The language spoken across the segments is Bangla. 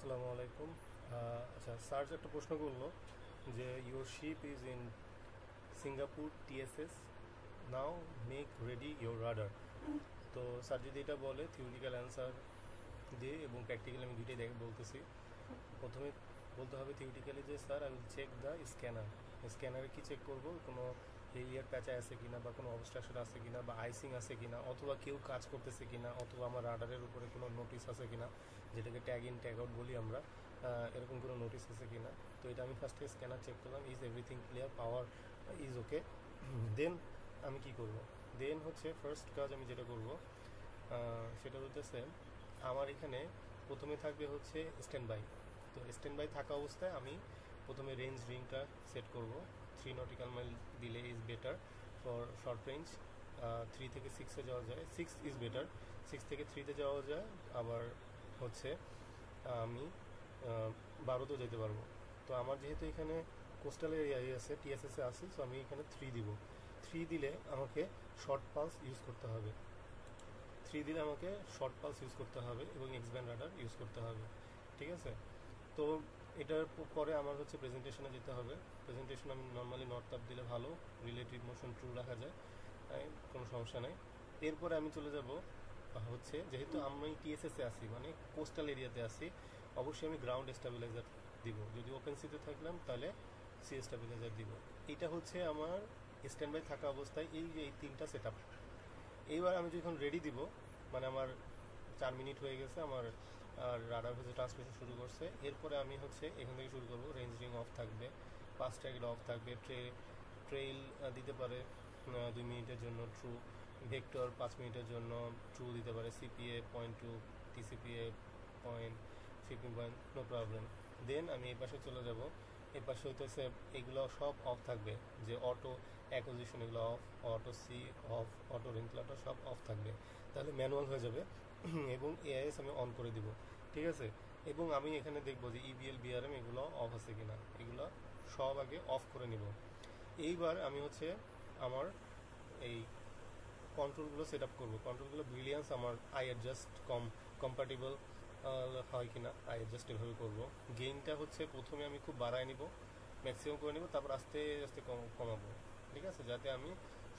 আসসালামু আলাইকুম। আচ্ছা, স্যার যে একটা প্রশ্ন করলো যে your ship is in Singapore TSS, now make ready your radar. তো স্যার যদি এটা বলে থিওরিক্যাল অ্যান্সার দিয়ে এবং প্র্যাকটিক্যালি আমি দুইটাই দেখে বলতেছি। প্রথমে বলতে হবে থিওরিটিক্যালি যে sir I will check the scanner. স্ক্যানারে কি চেক করব, কোনো হেলিয়ার প্যাচা আছে কিনা, বা কোনো অবস্ট্রাকশন আছে কিনা, বা আইসিং আছে কিনা, অথবা কেউ কাজ করতেছে কিনা, অথবা আমার রাডারের উপরে কোনো নোটিস আছে কিনা, যেটাকে ট্যাগ ইন ট্যাগ আউট বলি আমরা। এরকম কোনো নোটিস আছে কিনা। তো এটা আমি ফার্স্টে স্ক্যানার চেক করলাম, is everything clear, power is okay. Then আমি কি করব, দেন হচ্ছে ফার্স্ট কাজ আমি যেটা করব সেটা হচ্ছে আমার এখানে প্রথমে থাকবে হচ্ছে স্ট্যান্ড বাই। তো স্ট্যান্ড বাই থাকা অবস্থায় আমি প্রথমে রেঞ্জ রিংটা সেট করব। 3 নটিক্যাল মাইল দিলে is better for short range. 3 থেকে 6-এ যাওয়া যায়, 6 ইজ বেটার। 6 থেকে 3-তে যাওয়া যায়, আবার হচ্ছে আমি 12তেও যেতে পারবো। তো আমার যেহেতু এখানে কোস্টাল এরিয়ায় আছে, টিএসএসে আছি, সো আমি এখানে 3 দিব। 3 দিলে আমাকে শর্ট পালস ইউজ করতে হবে। 3 দিলে আমাকে শর্ট পালস ইউজ করতে হবে এবং এক্সব্যান্ড রাডার ইউজ করতে হবে। ঠিক আছে। তো এটার পরে আমার হচ্ছে প্রেজেন্টেশনে যেতে হবে। প্রেজেন্টেশন আমি নর্মালি নর্থ আপ দিলে ভালো, রিলেটিভ মোশন ট্রু রাখা যায়, কোনো সমস্যা নেই। এরপরে আমি চলে যাব হচ্ছে, যেহেতু আমি টিএসএসে আছি, মানে কোস্টাল এরিয়াতে আছি, অবশ্যই আমি গ্রাউন্ড স্টেবিলাইজার দিব। যদি ওপেন সিতে থাকলাম তাহলে সি স্টেবিলাইজার দিব। এইটা হচ্ছে আমার স্ট্যান্ড বাই থাকা অবস্থায় এই 3টা সেট আপ। এইবার আমি যখন রেডি দিব, মানে আমার 4 মিনিট হয়ে গেছে, আমার রাডার হচ্ছে ট্রান্সমিশন শুরু করছে। এরপরে আমি হচ্ছে এখান থেকে শুরু করব। রেঞ্জ রিং অফ থাকবে, ফাস্ট ট্র্যাক অফ থাকবে, ট্রেইল দিতে পারে 2 মিনিটের জন্য ট্রু, ভেক্টর 5 মিনিটের জন্য ট্রু দিতে পারে, সিপিএ 0.2, টিসিপিএ 0.15, নো প্রবলেম। দেন আমি এই পাশে চলে যাব। এই পাশে হইতেছে এগুলো সব অফ থাকবে, যে অটো অ্যাকুইজিশন এগুলো off, auto sea off, auto rain clutter সব অফ থাকবে, তাহলে ম্যানুয়াল হয়ে যাবে। এবং এআইএস আমি অন করে দিব। ঠিক আছে। এবং আমি এখানে দেখবো যে ইবিএল বিআরএম এগুলো অফ আছে কিনা, এগুলো সব আগে অফ করে নিব। এইবার আমি হচ্ছে আমার এই কন্ট্রোলগুলো সেট আপ করবো। কন্ট্রোলগুলো ব্রিলিয়ান্স আমার আই অ্যাডজাস্ট কম্প্যাটিবল হয় কিনা, আই অ্যাডজাস্ট এভাবে করবো। গেইনটা হচ্ছে প্রথমে আমি খুব বাড়ায় নিব, ম্যাক্সিমাম করে নিব, তারপর আস্তে আস্তে কমাবো। ঠিক আছে, যাতে আমি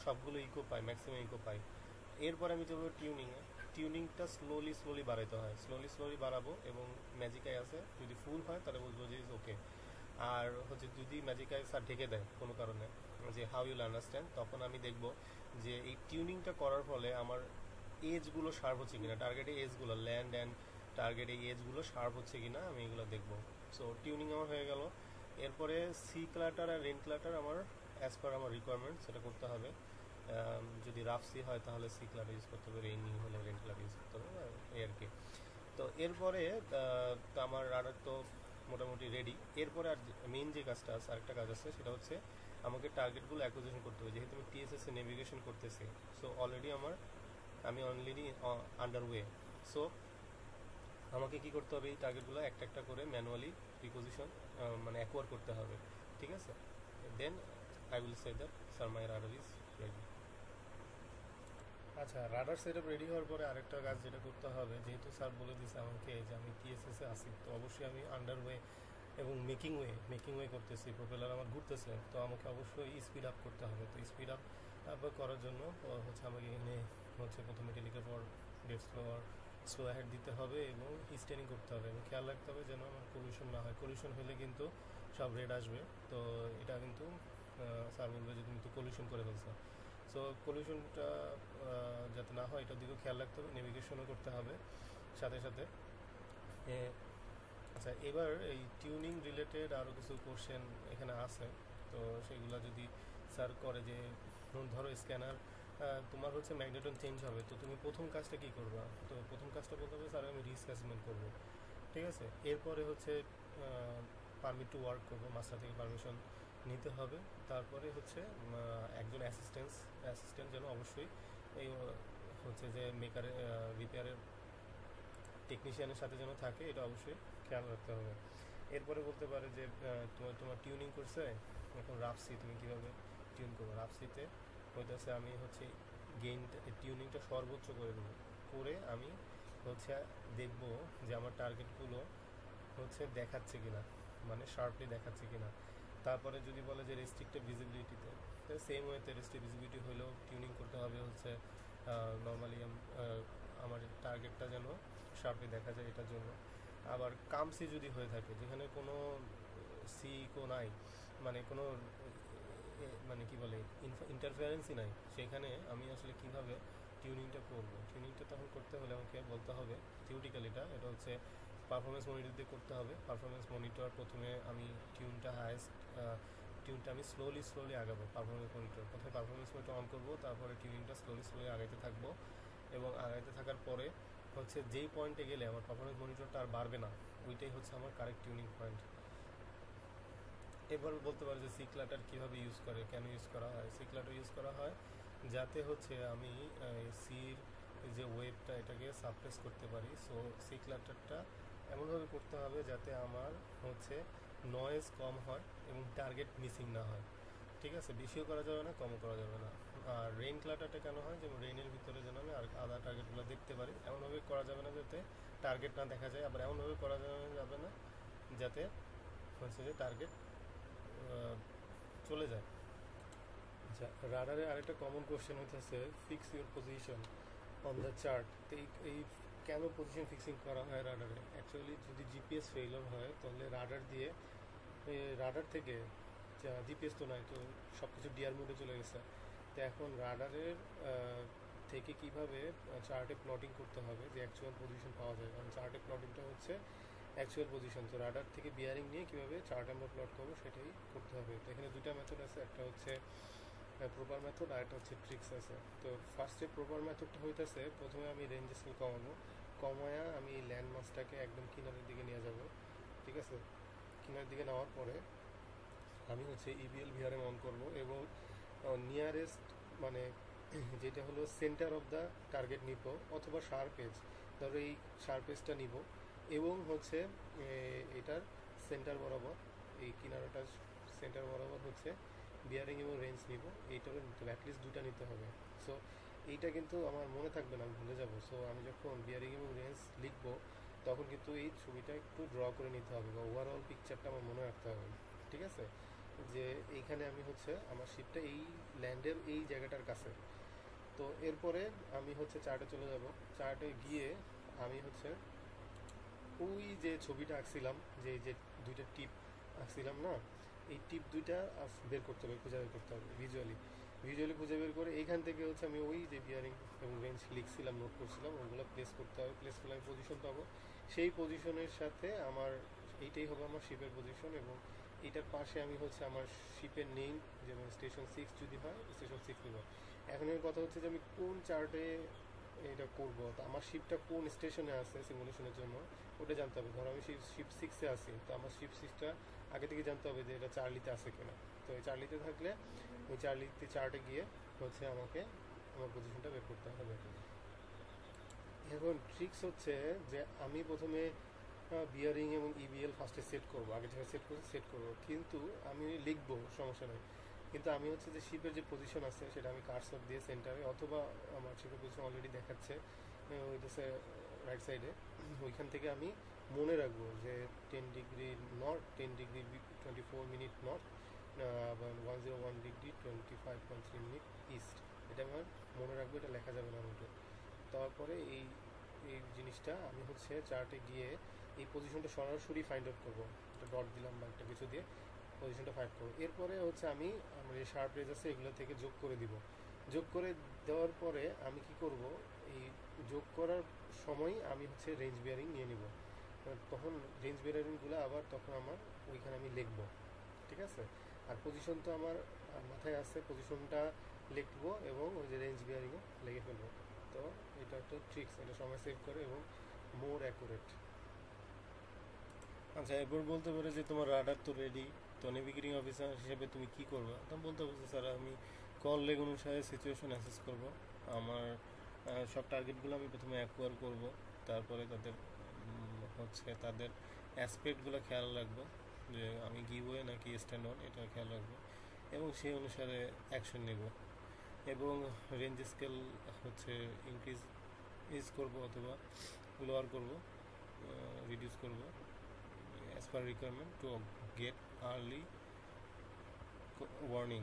সবগুলো ইকো পাই, ম্যাক্সিমাম ইকো পাই। এরপর আমি যাবো টিউনিংয়ে। টিউনিংটা স্লোলি বাড়াইতে হয়, স্লোলি বাড়াবো। এবং ম্যাজিকাই আছে, যদি ফুল হয় তাহলে বলবো যে ইজ ওকে। আর হচ্ছে যদি ম্যাজিকাই স্যার ঢেকে দেয় কোনো কারণে, যে হাউ ইউল আন্ডারস্ট্যান্ড, তখন আমি দেখব যে এই টিউনিংটা করার ফলে আমার এজগুলো শার্প হচ্ছে কিনা, টার্গেটে এজগুলো, ল্যান্ড অ্যান্ড টার্গেট এই এজগুলো শার্প হচ্ছে কিনা আমি এগুলো দেখবো। সো টিউনিং আমার হয়ে গেল। এরপরে সি ক্লাটার আর রেন ক্লাটার আমার অ্যাজ পার আমার রিকোয়ারমেন্ট সেটা করতে হবে। যদি রাফ সি হয় তাহলে সি ক্লাটার ইউজ করতে হবে, রেইনি হলে রেন ক্লাটার ইউজ করতে হবে, এই আর কি। তো এরপরে তো আমার রাডার তো মোটামুটি রেডি। এরপরে আর মেইন যে কাজটা আছে, আরেকটা কাজ আছে, সেটা হচ্ছে আমাকে টার্গেটগুলো অ্যাকুইজিশন করতে হবে। যেহেতু আমি টিএসএসে নেভিগেশন করতেছি, সো অলরেডি আমি অলরেডি আন্ডার ওয়ে। সো আমাকে কি করতে হবে, এই টার্গেটগুলো একটা একটা করে ম্যানুয়ালি রিপোজিশন, মানে অ্যাকোয়ার করতে হবে। ঠিক আছে। Then I will say that sir my radar is ready. আচ্ছা, রাডার সেট আপ রেডি হওয়ার পরে আরেকটা কাজ যেটা করতে হবে, যেহেতু স্যার বলে দিয়েছে আমাকে যে আমি টিএসএসে আসি, তো অবশ্যই আমি আন্ডার ওয়ে এবং মেকিং ওয়ে করতেছি, প্রোপেলার আমার ঘুরতেছে, তো আমাকে অবশ্যই স্পিড আপ করতে হবে। তো স্পিড আপ করার জন্য হচ্ছে আমাকে এখানে হচ্ছে প্রথমে টেলিকার পর ডেট স্লো হেড দিতে হবে এবং স্টেনিং করতে হবে, এবং খেয়াল রাখতে হবে যেন আমার পলিউশন না হয়। পলিউশন হলে কিন্তু সব রেড আসবে। তো এটা কিন্তু স্যার বলবে যে তুমি তো পলিউশন করে ফেলছো। সো পলিউশনটা যাতে না হয় এটার দিকেও খেয়াল রাখতে হবে, নেভিগেশনও করতে হবে সাথে সাথে। আচ্ছা, এবার এই টিউনিং রিলেটেড আরও কিছু কোশ্চেন এখানে আছে। তো সেগুলো যদি স্যার করে যে ধরো স্ক্যানার তোমার হচ্ছে ম্যাগনেটন চেঞ্জ হবে, তো তুমি প্রথম কাজটা কী করবা? তো প্রথম কাজটা বলতে হবে স্যার আমি রিস্ক অ্যাসেসমেন্ট করবো। ঠিক আছে। এরপরে হচ্ছে পারমিট টু ওয়ার্ক করবো, মাস্টার থেকে পারমিশন নিতে হবে। তারপরে হচ্ছে একজন অ্যাসিস্ট্যান্ট যেন অবশ্যই এই হচ্ছে যে মেকারের রিপেয়ারের টেকনিশিয়ানের সাথে যেন থাকে, এটা অবশ্যই খেয়াল রাখতে হবে। এরপরে বলতে পারে যে তোমার টিউনিং করছে, এখন রাফসি তুমি কীভাবে টিউন করবো। রাফসিতে হইতেছে আমি হচ্ছে গেইনটা, টিউনিংটা সর্বোচ্চ করে দেবো, করে আমি হচ্ছে দেখব যে আমার টার্গেটগুলো হচ্ছে দেখাচ্ছে কিনা, মানে শার্পলি দেখাচ্ছে কিনা। তারপরে যদি বলে যে রেস্ট্রিক্টেড ভিজিবিলিটিতে, তো সেম ওয়েতে রেস্ট্রিক্ট ভিজিবিলিটি হলেও টিউনিং করতে হবে হচ্ছে নর্মালি আমার টার্গেটটা যেন শার্পলি দেখা যায় এটার জন্য। আবার কামসি যদি হয়ে থাকে, যেখানে কোনো সিকো নাই, মানে কোনো মানে কি বলে ইন্টারফারেন্সই নাই, সেখানে আমি আসলে কিভাবে টিউনিংটা করব। টিউনিংটা তখন করতে হলে আমাকে বলতে হবে থিওরিটিক্যালিটা, এটা হচ্ছে পারফরমেন্স মনিটর দিয়ে করতে হবে। পারফরমেন্স মনিটর প্রথমে আমি টিউনটা হায়েস্ট, টিউনটা আমি স্লোলি আগাবো। পারফরমেন্স মনিটর প্রথমে পারফরমেন্স মনিটর অন করবো, তারপরে টিউনিংটা স্লোলি আগাইতে থাকবো। এবং আগাইতে থাকার পরে হচ্ছে যেই পয়েন্টে গেলে আমার পারফরমেন্স মনিটরটা আর বাড়বে না, ওইটাই হচ্ছে আমার কারেক্ট টিউনিং পয়েন্ট। এবার বলতে পারো যে সি ক্লাটার কীভাবে ইউজ করে, কেন ইউজ করা হয়। সি ক্লাটার ইউজ করা হয় যাতে হচ্ছে আমি সির যে ওয়েবটা এটাকে সাপ্রেস করতে পারি। সো সি ক্লাটারটা এমনভাবে করতে হবে যাতে আমার হচ্ছে নয়েজ কম হয় এবং টার্গেট মিসিং না হয়। ঠিক আছে, বেশিও করা যাবে না, কমও করা যাবে না। আর রেইন ক্লাটারটা কেন হয়, যেমন রেইনের ভিতরে যেন আমি আর আদার টার্গেটগুলো দেখতে পারি। এমনভাবে করা যাবে না যাতে টার্গেট না দেখা যায়, আবার এমনভাবে করা যাবে না যাতে হচ্ছে যে টার্গেট চলে যায়। আচ্ছা, রাডারে আরেকটা কমন কোশ্চেন হইতেছে fix your position on the chart. তো এই কেন পজিশন ফিক্সিং করা হয় রাডারে? অ্যাকচুয়ালি যদি জিপিএস ফেইলিওর হয় তাহলে রাডার দিয়ে রাডার থেকে জিপিএস তো নাই, তো সব কিছু ডিআর মোডে চলে গেছে। তো এখন রাডারের থেকে কিভাবে চার্টে প্লটিং করতে হবে যে অ্যাকচুয়াল পজিশন পাওয়া যায়, কারণ চার্টে প্লটিংটা হচ্ছে অ্যাকচুয়াল পজিশন। তো রাডার থেকে বিয়ারিং নিয়ে কীভাবে চার্ট আমরা প্লট করবো সেটাই করতে হবে। তো এখানে দুটা মেথড আছে, একটা হচ্ছে প্রপার মেথড আর একটা হচ্ছে ট্রিক্স আছে। তো ফার্স্টে প্রপার মেথডটা হইতেছে প্রথমে আমি রেঞ্জ স্কেল কমায়া আমি ল্যান্ড মাসটাকে একদম কিনারের দিকে নিয়ে যাব। ঠিক আছে, কিনারের দিকে নেওয়ার পরে আমি হচ্ছে ইবিএল ভিআরএম অন করব এবং নিয়ারেস্ট মানে যেটা হলো সেন্টার অফ দ্য টার্গেট নিব, অথবা শার্প এজ, ধরো এই শার্প এজটা নিব এবং হচ্ছে এটার সেন্টার বরাবর, এই কিনারাটার সেন্টার বরাবর হচ্ছে বিয়ারিং এবং রেঞ্জ নিব। এইটারও নিতে হবে, অ্যাটলিস্ট দুটা নিতে হবে। সো এইটা কিন্তু আমার মনে থাকবে না, আমি ভুলে যাব। সো আমি যখন বিয়ারিং এবং রেঞ্জ লিখবো তখন কিন্তু এই ছবিটা একটু ড্র করে নিতে হবে বা ওভারঅল পিকচারটা আমার মনে রাখতে হবে। ঠিক আছে, যে এইখানে আমি হচ্ছে আমার শিপটা এই ল্যান্ডের এই জায়গাটার কাছে। তো এরপরে আমি হচ্ছে চার্টে চলে যাব। চার্টে গিয়ে আমি হচ্ছে ওই যে ছবিটা আঁকছিলাম, যে এই যে দুইটা টিপ আঁকছিলাম না, এই টিপ দুইটা বের করতে হবে, খুঁজে বের করতে হবে ভিজুয়ালি খুঁজে বের করে এইখান থেকে হচ্ছে আমি ওই যে বিয়ারিং এবং রেঞ্জ লিখছিলাম, নোট করছিলাম, ওগুলো প্লেস করতে হবে। প্লেস করলে আমি পজিশন পাবো, সেই পজিশনের সাথে আমার এইটাই হবে আমার শিপের পজিশন। এবং এইটার পাশে আমি হচ্ছে আমার শিপের নেম, যেমন স্টেশন 6 যদি হয় স্টেশন 6 নেব। এখন এর কথা হচ্ছে যে আমি কোন চার্টে এটা করবো, তো আমার শিপটা কোন স্টেশনে আছে সিমুলেশনের জন্য ওটা জানতে হবে। ধরো আমি শিপ 6-এ আছি, তো আমার শিপ 6টা আগে থেকে জানতে হবে যে এটা চার্লিতে আছে কিনা। তো এই চার্লিতে থাকলে ওই চার্লিতে চার্টে গিয়ে হচ্ছে আমাকে আমার পজিশনটা বের করতে হবে। এখন ট্রিক্স হচ্ছে যে আমি প্রথমে বিয়ারিং এবং ইবিএল ফার্স্টে সেট করবো, আগে যেটা সেট করবো, কিন্তু আমি লিখবো সমস্যা নেই। কিন্তু আমি হচ্ছে যে শিপের যে পজিশন আছে সেটা আমি কার্সর দিয়ে সেন্টারে, অথবা আমার শিপের পজিশন অলরেডি দেখাচ্ছে ওইটাছে রাইট সাইডে, ওইখান থেকে আমি মনে রাখবো যে 10 degree north, 10 degree 24 minute north, আবার 101 ডিগ্রি 25.3 মিনিট ইস্ট। এটা আমার মনে রাখবো, এটা লেখা যাবে না নোটে। তারপরে এই এই জিনিসটা আমি হচ্ছে চার্টে গিয়ে এই পজিশনটা সরাসরি ফাইন্ড আউট করবো, একটা ডট দিলাম বা একটা কিছু দিয়ে পজিশনটা ফাইন্ড করবো। এরপরে হচ্ছে আমি আমার যে শার্প রেজ আছে এগুলো থেকে যোগ করে দিব। যোগ করে দেওয়ার পরে আমি কি করব, এই যোগ করার সময় আমি হচ্ছে রেঞ্জ বিয়ারিং নিয়ে নিব। তখন রেঞ্জ বিয়ারিংগুলো আবার তখন আমার ওইখানে আমি লিখবো। ঠিক আছে, আর পজিশন তো আমার মাথায় আছে, পজিশনটা লিখবো এবং ওই যে রেঞ্জ বিয়ারিংও লিখে ফেলবো। তো এটা একটা ট্রিক্স, এটা সময় সেভ করে এবং মোর অ্যাকুরেট। আচ্ছা, এরপর বলতে পারে যে তোমার রাডার তো রেডি, তো নেভিগেটিং অফিসার হিসেবে তুমি কি করবে? তখন বলতে পারছো স্যার আমি কল লেগ অনুসারে সিচুয়েশন অ্যাসেস করব। আমার সব টার্গেটগুলো আমি প্রথমে অ্যাকোয়ার করব, তারপরে তাদের হচ্ছে তাদের অ্যাসপেক্টগুলো খেয়াল রাখবো, যে আমি গিভওয়ে নাকি স্ট্যান্ড অন এটা খেয়াল রাখবো এবং সেই অনুসারে অ্যাকশন নেব। এবং রেঞ্জ স্কেল হচ্ছে ইনক্রিজ করব অথবা লোয়ার করব, রিডিউস করব। As per requirement to get early warning.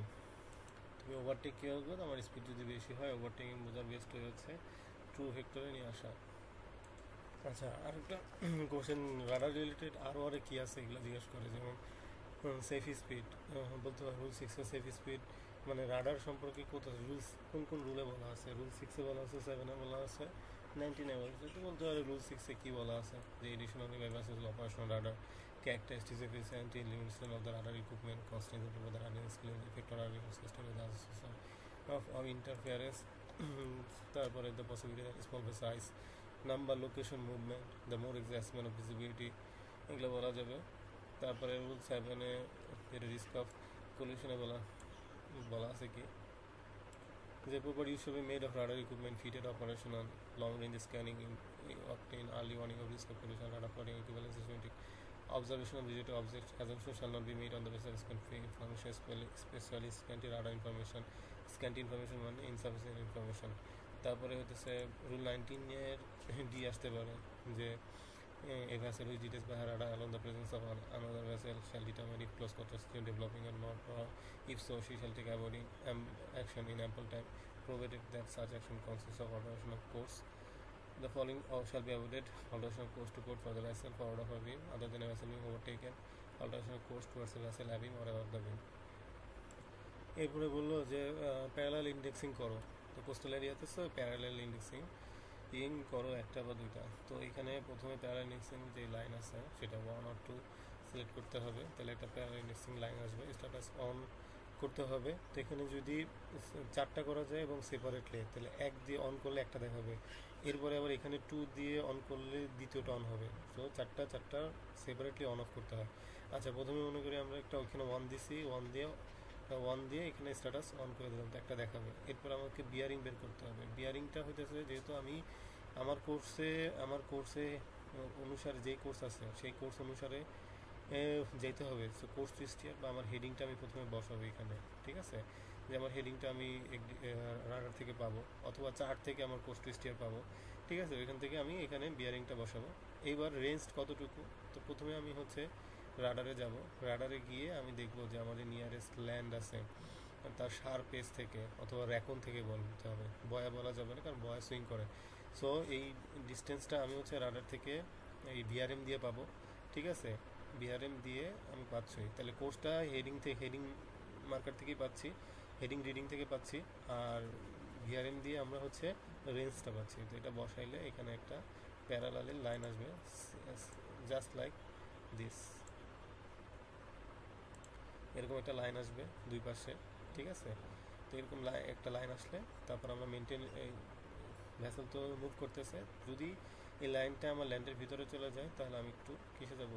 তুমি ওভারটেক কী হবে, আমার স্পিড যদি বেশি হয় ওভারটেকিং বোঝার বেস্ট হয়ে হচ্ছে ট্রু ভেক্টরে নিয়ে আসা। আচ্ছা, আরেকটা কোশ্চেন রাডার রিলেটেড আরও অনেক কী আছে এগুলো জিজ্ঞেস করে, যেমন সেফ স্পিড বলতে পারো, রুল 6 সেফ স্পিড মানে রাডার সম্পর্কে কোথায় রুলস, কোন কোন রুলে বলা আছে, রুল 6 বলা আছে, 7 বলা আছে, 19 বলা আছে। তো বলতে পারে রুল 6 কী বলা আছে, যে additionally by bases operational radar characteristics efficiency limitation of the radar equipment constraints of the radar skill effect on radar system with the association of interference তারপরে the possibility that small size number location movement the more exacerbation of visibility এগুলো বলা যাবে। তারপরে রুল 7 এর রিস্ক অফ পলিউশনে বলা আছে কি, the proper use should be made of radar equipment fitted operational long range scanning in obtain early warning of risk of pollution radar flooding equivalence systematic observation of digital objects. Assumption shall not be made on the basis of information, especially scanty radar information. Scanty information মানে insufficient information. তারপরে হতেছে রুল 19 এর ডি আসতে পারে, যে a vessel which detects by radar along the presence of another vessel shall determine if close quarters is developing or not, or if so she shall take avoiding action in ample time, provided that such action consists of alteration of course. The following shall be avoided: alteration of course to port for the vessel forward of a beam other than a vessel being overtaken, alteration of course towards a vessel having or above the beam. এরপরে বললো যে প্যারালাল ইন্ডেক্সিং করো, তো কোস্টাল এরিয়াতে প্যারালাল ইন্ডেক্সিং করো একটা বা দুইটা। তো এখানে প্রথমে প্যারালাল ইন্ডেক্সিং যে লাইন আছে সেটা 1 or 2 সিলেক্ট করতে হবে, তাহলে একটা প্যারালাল ইন্ডেক্সিং লাইন আসবে, স্ট্যাটাস অন করতে হবে। তো এখানে যদি 4টা করা যায় এবং সেপারেটলি, তাহলে 1 দিয়ে অন করলে একটা দেখাবে, এরপরে আবার এখানে 2 দিয়ে অন করলে দ্বিতীয়টা অন হবে। তো চারটা সেপারেটলি অন অফ করতে হয়। আচ্ছা, প্রথমে মনে করি আমরা একটা ওইখানে 1 দিছি, 1 দিয়ে এখানে স্ট্যাটাস অন করে দিলাম, তো একটা দেখাবে। এরপর আমাকে বিয়ারিং বের করতে হবে। বিয়ারিংটা হইতেছে, যেহেতু আমি আমার কোর্সে অনুসারে যেই কোর্স আছে সেই কোর্স অনুসারে যেতে হবে। সো কোর্স টুইস্টিয়ার বা আমার হেডিংটা আমি প্রথমে বসাবো এখানে, ঠিক আছে, যে আমার হেডিংটা আমি রাডার থেকে পাবো, অথবা চার্ট থেকে আমার কোর্স টুইস্টিয়ার পাবো, ঠিক আছে। ওইখান থেকে আমি এখানে বিয়ারিংটা বসাবো। এইবার রেঞ্জ কতটুকু, তো প্রথমে আমি হচ্ছে রাডারে যাব, রাডারে গিয়ে আমি দেখব যে আমার যে নিয়ারেস্ট ল্যান্ড আছে তার শার্প পেজ থেকে অথবা র্যাকন থেকে বলতে হবে, বয়া বলা যাবে না, কারণ বয়া সুইং করে। সো এই ডিস্টেন্সটা আমি হচ্ছে রাডার থেকে এই বিআরএম দিয়ে পাবো, ঠিক আছে। বিআরএম দিয়ে আমি পাচ্ছি, তাহলে কোর্সটা হেডিং মার্কার থেকেই পাচ্ছি, হেডিং রিডিং থেকে পাচ্ছি, আর বিআরএম দিয়ে আমরা হচ্ছে রেঞ্জটা পাচ্ছি। তো এটা বসাইলে এখানে একটা প্যারালালের লাইন আসবে, জাস্ট লাইক দিস, এরকম একটা লাইন আসবে দুই পাশে, ঠিক আছে। তো এরকম একটা লাইন আসলে তারপর আমরা মেনটেন, এই ভেসেল তো মুভ করতেছে, যদি এই লাইনটা আমার ল্যান্ডের ভিতরে চলে যায় তাহলে আমি একটু কিসে যাব,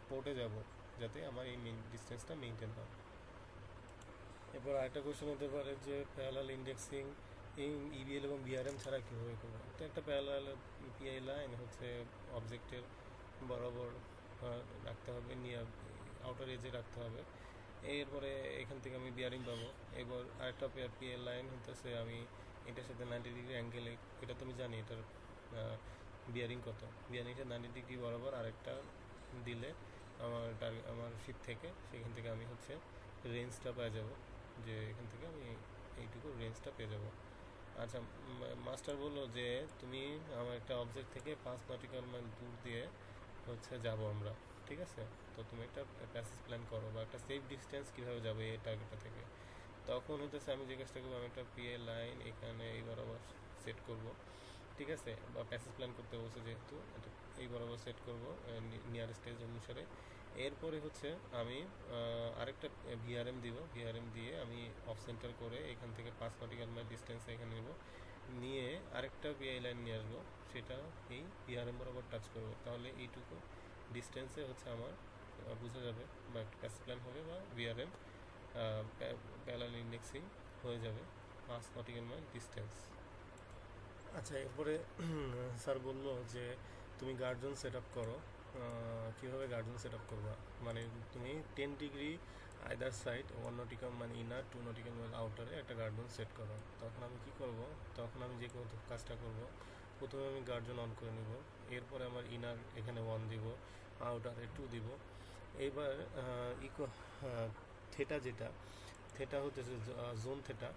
পোর্টে যাব, যাতে আমার এই ডিস্টেন্সটা মেনটেন হয়। এরপর আরেকটা কোয়েশ্চেন হতে পারে যে প্যারালাল ইন্ডেক্সিং ইবিএল এবং বিআরএম ছাড়া কীভাবে করবো। তো একটা প্যারালাল পিআই লাইন হচ্ছে অবজেক্টের বরাবর রাখতে হবে, নিয়ে আউটার এজে রাখতে হবে। এরপরে এখান থেকে আমি বিয়ারিং পাবো। এবার আরেকটা পিএল লাইন হতেছে, আমি এটার সাথে 90 ডিগ্রি অ্যাঙ্গেলে, এটা তো আমি জানি এটার বিয়ারিং কত, বিয়ারিংটা 90 ডিগ্রি বরাবর আরেকটা দিলে আমার শিপ থেকে সেখান থেকে আমি হচ্ছে রেঞ্জটা পেয়ে যাব, যে এখান থেকে আমি এইটুকু রেঞ্জটা পেয়ে যাব। আচ্ছা, মাস্টার বললো যে তুমি আমার একটা অবজেক্ট থেকে 5 নটিক্যাল মাইল দূর দিয়ে হচ্ছে যাব আমরা, ঠিক আছে। তো তুমি একটা প্যাসেজ প্ল্যান করো বা একটা সেফ ডিস্টেন্স কীভাবে যাবে এই টার্গেটটা থেকে। তখন হইতেছে আমি যে কাজটা করবো, আমি একটা পিএ লাইন এখানে এই বরাবর সেট করব, ঠিক আছে, বা প্যাসেজ প্ল্যান করতে বলছে যেহেতু এটা এই বরাবর সেট করব নিয়ারেস্ট স্টেজ অনুসারে। এরপরে হচ্ছে আমি আরেকটা ভিআরএম দিব, ভিআরএম দিয়ে আমি অফ সেন্টার করে এখান থেকে 5 নটিক্যাল মাইল ডিস্টেন্সে এখানে নেব, নিয়ে আরেকটা পিআই লাইন নিয়ে আসবো, সেটা এই ভিআরএম বরাবর টাচ করব। তাহলে এইটুকু ডিস্টেন্সে হচ্ছে আমার বোঝা যাবে, বা একটা প্যাসেজ প্ল্যান হবে, বা ভিআরএম প্যারালাল ইন্ডেক্সিং হয়ে যাবে 5 নটিক্যাল মাইল ডিস্টেন্স। আচ্ছা, এরপরে স্যার বললো যে তুমি গার্ডজন সেট আপ করো। কীভাবে গার্ডজন সেট আপ করবা, মানে তুমি 10 ডিগ্রি আইদার সাইড 1 নটিক্যাল মানে ইনার 2 নটিক্যাল মাইল আউটারে একটা গার্ডজন সেট করো। তখন আমি কি করব, তখন আমি যে কোনো কাজটা করব, প্রথমে আমি গার্ডজন অন করে নিব, এরপরে আমার ইনার এখানে 1 দিব, আউটারে 2 দিব, এইবার ইকো থেটা যেটা থেটা হতেছে জোন থেটা।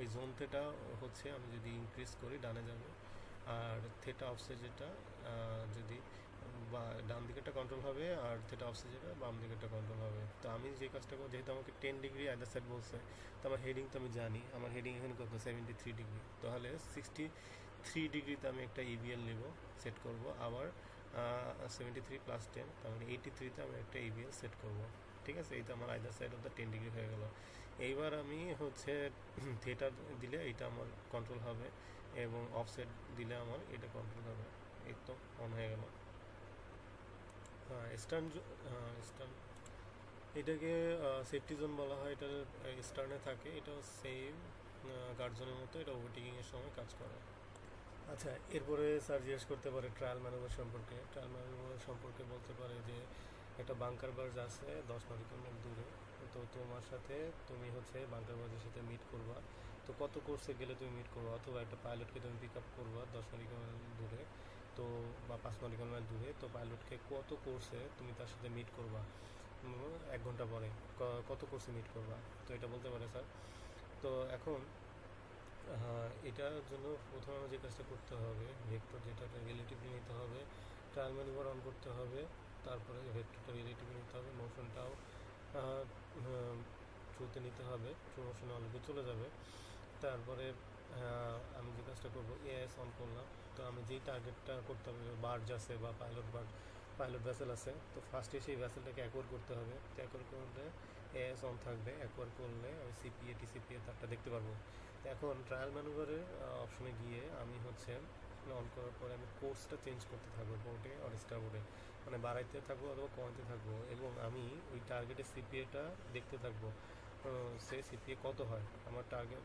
এই জোন থেটা হচ্ছে আমি যদি ইনক্রিজ করি ডানে যাবে, আর থেটা অফসেট যেটা যদি বা ডান দিকেরটা কন্ট্রোল হবে, আর থেটা অফসেট যেটা বাম দিকেরটা কন্ট্রোল হবে। তো আমি যে কাজটা করবো, যেহেতু আমাকে 10 ডিগ্রি আদার সাইড বলছে, তো আমার হেডিং তো আমি জানি, আমার হেডিং এখানে কত 73 ডিগ্রি, তাহলে 63 ডিগ্রিতে আমি একটা ইভিএল নেব, সেট করব। আবার 73 + 10, তার মানে 83তে আমি একটা ইভিএল সেট করব। ঠিক আছে, এই তো আমার either side of the 10 degree হয়ে গেল। এইবার আমি হচ্ছে থিয়েটার দিলে এটা আমার কন্ট্রোল হবে, এবং অফসেট দিলে আমার এটা কন্ট্রোল হবে। এই তো অন হয়ে গেল। স্টার্ন স্টার্ন এটাকে সেফটি জোন বলা হয়। এটা স্টার্নে থাকে, এটাও সেম গার্ড জোনের মতো, এটা ওভারটেকিংয়ের সময় কাজ করে। আচ্ছা, এরপরে স্যার জিজ্ঞেস করতে পারে ট্রায়াল ম্যানুভার সম্পর্কে। ট্রায়াল ম্যানুভার সম্পর্কে বলতে পারে যে একটা বাংকার বার্জ আছে 10 নটিক্যাল দূরে, তো তোমার সাথে তুমি হচ্ছে বাংকার বার্জের সাথে মিট করবা। তো কত কোর্সে গেলে তুমি মিট করবা, অথবা একটা পাইলটকে তুমি পিক আপ করবা 10 নটিক্যাল দূরে, তো বা 5 নটিক্যাল দূরে, তো পাইলটকে কত কোর্সে তুমি তার সাথে মিট করবা 1 ঘন্টা পরে, কত কোর্সে মিট করবা, তো এটা বলতে পারে স্যার। তো এখন এটার জন্য প্রথমে আমার যে কাজটা করতে হবে, ভেক্টর যেটাকে রিলেটিভলি নিতে হবে, ট্রায়াল ম্যানুভার অন করতে হবে, তারপরে ভেক্টরটা রিলেটিভলি নিতে হবে, মোশনটাও ট্রুতে নিতে হবে, ট্রু মোশনে অলরেডি চলে যাবে। তারপরে আমি যে কাজটা করবো, এআইএস অন করলাম। তো আমি যেই টার্গেটটা করতে হবে, বার্জ আছে বা পাইলট ভ্যাসেল আছে, তো ফার্স্টে সেই ভ্যাসেলটাকে অ্যাকোয়ার করতে হবে। তো অ্যাকোয়ার করলে এআইএস অন থাকবে, অ্যাকোয়ার করলে আমি সিপিএ টিসিপিএ তারটা দেখতে পারবো। তো এখন ট্রায়াল ম্যানুভারের অপশনে গিয়ে আমি হচ্ছে অন করার পরে আমি কোর্সটা চেঞ্জ করতে থাকবো পোর্টে আর স্টারবোর্ডে, মানে বাড়াইতে থাকবো অথবা কমাতে থাকবো, এবং আমি ওই টার্গেটের সিপিএটা দেখতে থাকবো। সে সিপিএ কত হয় আমার টার্গেট,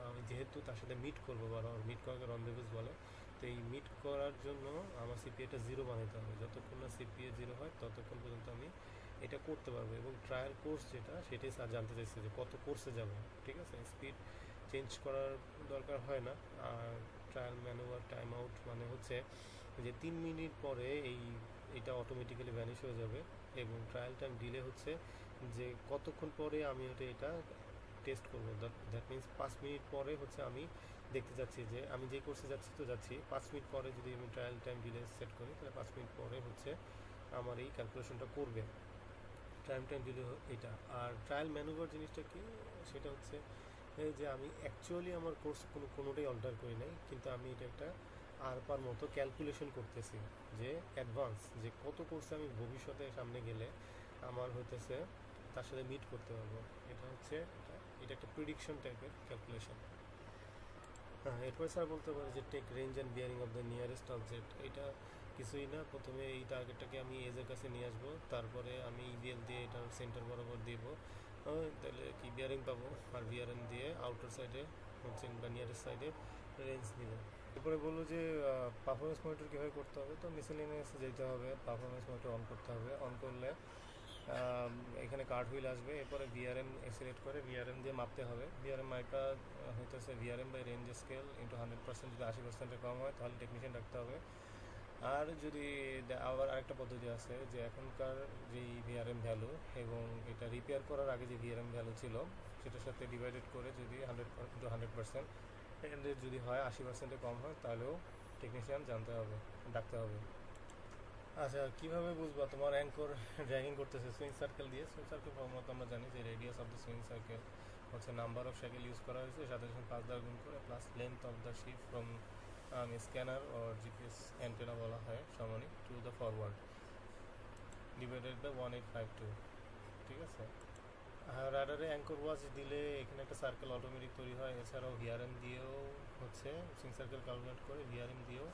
আমি যেহেতু তার সাথে মিট করবো, বা মিট করাকে রনডেভিউজ বলে। তো এই মিট করার জন্য আমার সিপিএটা 0 বানাতে হবে। যতক্ষণ না সিপিএ 0 হয় ততক্ষণ পর্যন্ত আমি এটা করতে পারবো। এবং ট্রায়াল কোর্স যেটা, সেটাই স্যার জানতে চাইছে যে কত কোর্সে যাব। ঠিক আছে, স্পিড চেঞ্জ করার দরকার হয় না। আর ট্রায়াল ম্যানুভার টাইম আউট মানে হচ্ছে যে 3 মিনিট পরে এটা অটোমেটিক্যালি ভ্যানিশ হয়ে যাবে। এবং ট্রায়াল টাইম ডিলে হচ্ছে যে কতক্ষণ পরে আমি এটা টেস্ট করবো। দ্যাট মিনস 5 মিনিট পরে হচ্ছে আমি দেখতে যাচ্ছি যে আমি যে কোর্সে যাচ্ছি, তো যাচ্ছি 5 মিনিট পরে যদি আমি ট্রায়াল টাইম ডিলে সেট করি, তাহলে 5 মিনিট পরে হচ্ছে আমার এই ক্যালকুলেশনটা করবে টাইম ডিলে এটা। আর ট্রায়াল ম্যানুভার জিনিসটা কি, সেটা হচ্ছে এই যে আমি অ্যাকচুয়ালি আমার কোর্স কোনোটাই অল্টার করি নাই, কিন্তু আমি এটা একটা পার মতো ক্যালকুলেশন করতেছি, যে অ্যাডভান্স যে কত কোর্সে আমি ভবিষ্যতে সামনে গেলে আমার হইতেছে তার সাথে মিট করতে পারবো। এটা হচ্ছে এটা একটা প্রিডিকশন টাইপের ক্যালকুলেশন। হ্যাঁ, এরপর স্যার বলতে পারে যে take range and bearing of the nearest object. এটা কিছুই না, প্রথমে এই টার্গেটটাকে আমি এজের কাছে নিয়ে আসবো, তারপরে আমি ইভিএল দিয়ে এটার সেন্টার বরাবর দিব, তাহলে কি বিয়ারিং পাবো, আর বিয়ারিং দিয়ে আউটার সাইডে হচ্ছে বা নিয়ারেস্ট সাইডে রেঞ্জ দিব। এরপরে বললো যে পারফরমেন্স মনিটর কীভাবে করতে হবে। তো মিসেলেনিয়াসে যেতে হবে, পারফরমেন্স মনিটর অন করতে হবে। অন করলে এখানে কার্ড হুইল আসবে, এরপরে ভিআরএম সিলেক্ট করে ভিআরএম দিয়ে মাপতে হবে। ভিআরএম মাইটা হইতেছে VRM by range scale into 100%। যদি 80%-এর কম হয় তাহলে টেকনিশিয়ান রাখতে হবে। আর যদি আবার আরেকটা পদ্ধতি আছে, যে এখনকার যেই ভিআরএম ভ্যালু এবং এটা রিপেয়ার করার আগে যে ভিআরএম ভ্যালু ছিল, সেটার সাথে ডিভাইডেড করে যদি 100% এন্ডের যদি হয় 80%-এর কম হয়, তাহলেও টেকনিশিয়ান জানতে হবে, ডাকতে হবে। আচ্ছা, কীভাবে বুঝবা তোমার অ্যাঙ্কর ড্র্যাগিং করতেছে? সুইং সার্কেল দিয়ে। সুইং সার্কেল ফর্মুলা আমরা জানি যে radius of the swing circle হচ্ছে নাম্বার অফ সাইকেল ইউজ করা হয়েছে, সাথে 5 দ্বারা গুণ করে, plus length of the ship from scanner or GPS antenna বলা হয় সমানিক to the forward divided by 1852। ঠিক আছে, রাডারে অ্যাঙ্কর ওয়াচ দিলে এখানে একটা সার্কেল অটোমেটিক তৈরি হয়। এছাড়াও ভিআরএম দিয়েও হচ্ছে সুইং সার্কেল ক্যালকুলেট করে ভিআরএম দিয়েও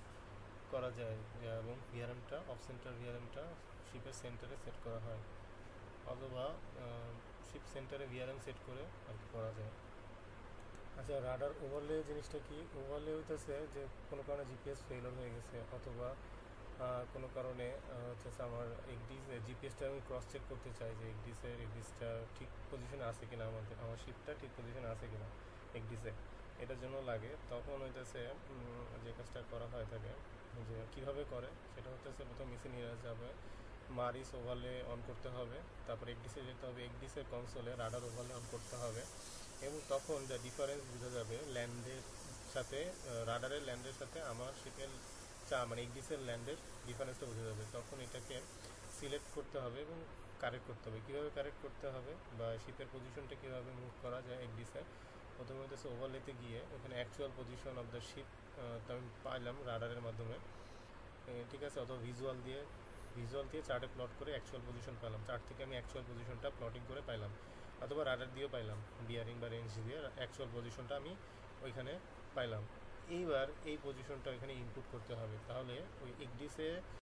করা যায়, এবং ভিআরএমটা অফ সেন্টার ভিআরএমটা শিপের সেন্টারে সেট করা হয়, অথবা শিপ সেন্টারে ভিআরএম সেট করে আর কি করা যায়। আচ্ছা, রাডার ওভারলে জিনিসটা কি? ওভারলে হইতেছে যে কোনো কারণে জিপিএস ফেইলার হয়ে গেছে, অথবা কোনো কারণে হচ্ছে আমার জিপিএসটা আমি ক্রস চেক করতে চাই যে একডিসটা ঠিক পজিশনে আছে কিনা, আমার শিপটা ঠিক পজিশনে আছে কিনা একডিসে, এটার জন্য লাগে। তখন হইতেছে যে কাজটা করা হয় থাকে, যে কীভাবে করে সেটা হচ্ছে প্রথম মেশিন নিয়ে যাবে, মারিস ওভারলে অন করতে হবে, তারপর একডিসে যেতে হবে, একডিসের কনসোলে রাডার ওভারলে অন করতে হবে, এবং তখন যা ডিফারেন্স বোঝা যাবে ল্যান্ডের সাথে, রাডারের ল্যান্ডের সাথে আমার শিপের মানে একডিসের ল্যান্ডের ডিফারেন্সটা বোঝা যাবে। তখন এটাকে সিলেক্ট করতে হবে এবং কারেক্ট করতে হবে। কীভাবে কারেক্ট করতে হবে বা শিপের পজিশনটা কীভাবে মুভ করা যায় একডিসে, প্রথমে হচ্ছে ওভারলেতে গিয়ে ওখানে actual position of the sheep তো আমি পাইলাম রাডারের মাধ্যমে, ঠিক আছে, অথবা ভিজুয়াল দিয়ে চার্টে প্লট করে অ্যাকচুয়াল পজিশন পেলাম, চার্ট থেকে আমি অ্যাকচুয়াল পজিশনটা প্লটিং করে পাইলাম, অথবা রাডার দিয়েও পাইলাম, বিয়ারিং বা রেঞ্জ দিয়ে অ্যাকচুয়াল পজিশনটা আমি ওইখানে পাইলাম। এইবার এই পজিশনটা ওইখানে ইনপুট করতে হবে, তাহলে ওই একডিসে